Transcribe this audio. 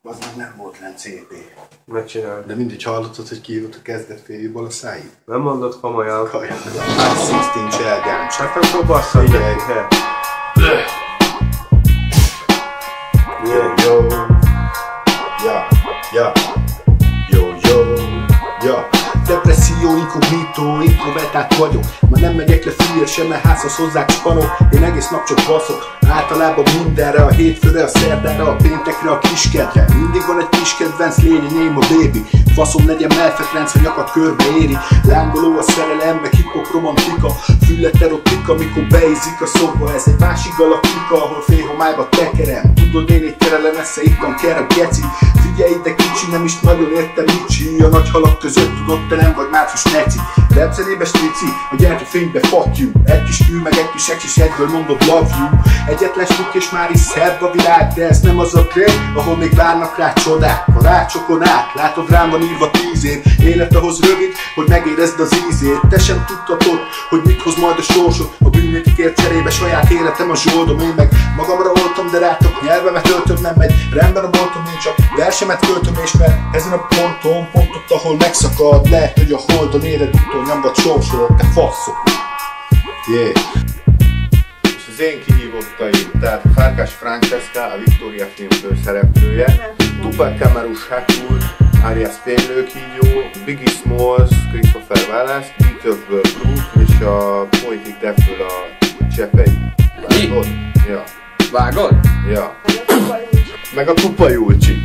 Az meg nem volt lent CP. Megcsinálod. De mindig hallottad, hogy kijött a kezdetféjéből a száid? Nem mondod komolyan. Kajan, a 16 cselgáncs. Hát akkor basszad neki, he. Yo, ja, ja, ja. Depresszió, inkognitó, introvertált vagyok. Már nem megyek le fűre, sem mert házhoz hozzák spanok. Én egész nap csak baszok, általában mindenre. A hétfőre, a szerdára, a péntekre, a kiskedre. Mindig van egy kis kedvenc, légy ném a baby. Faszom legyen melfekrenc, hogy nyakat körbe éri. Lángoló a szerelembe, hip-hop romantika. Füllet erotika, mikor beízik a szobba. Ez egy másik galaktika, ahol félhomályba tekerem. Tudod, én egy terelem esze, ittam kell a geci. Figyelj ide kicsi, nem is nagyon értem Micsi. A nagy halak között tudod, te nem vagy Március neci. Repcelébe strici, a gyertyafénybe fuck you. Egy kis kül, meg egy kis és egyből mondod love you. Egyetlen stuk és már is szebb a világ. De ez nem az a krém, ahol még várnak rá csodák. A rácsokon át, látod rám van írva 10 év. Élet ahhoz rövid, hogy megérezd az ízét. Te sem tudhatod, hogy mit hoz majd a sorsod. A bűnökért cserébe saját életem a zsoldom. Én meg magamra oltom, de rátok nyelvemet öltöm, nem megy rendben a boltom. Én csak versemet költöm, és mert ezen a ponton, pont ott, ahol megszakad, lehet, hogy a holdon éred utol nyomgat sorsod, te faszok. Yeah. És az én kihívottaim, tehát Farkas Francesca, a Victoria filmfő szereplője, Tupac Amaru Shakur, alias Fénylőkígyó, Biggie Smalls, Christopher Wallace, Peterből Brook és a Poetic Deathből a Csepei. Vágod? Ja. Vágod? Ja. Meg a Kupa Julcsi.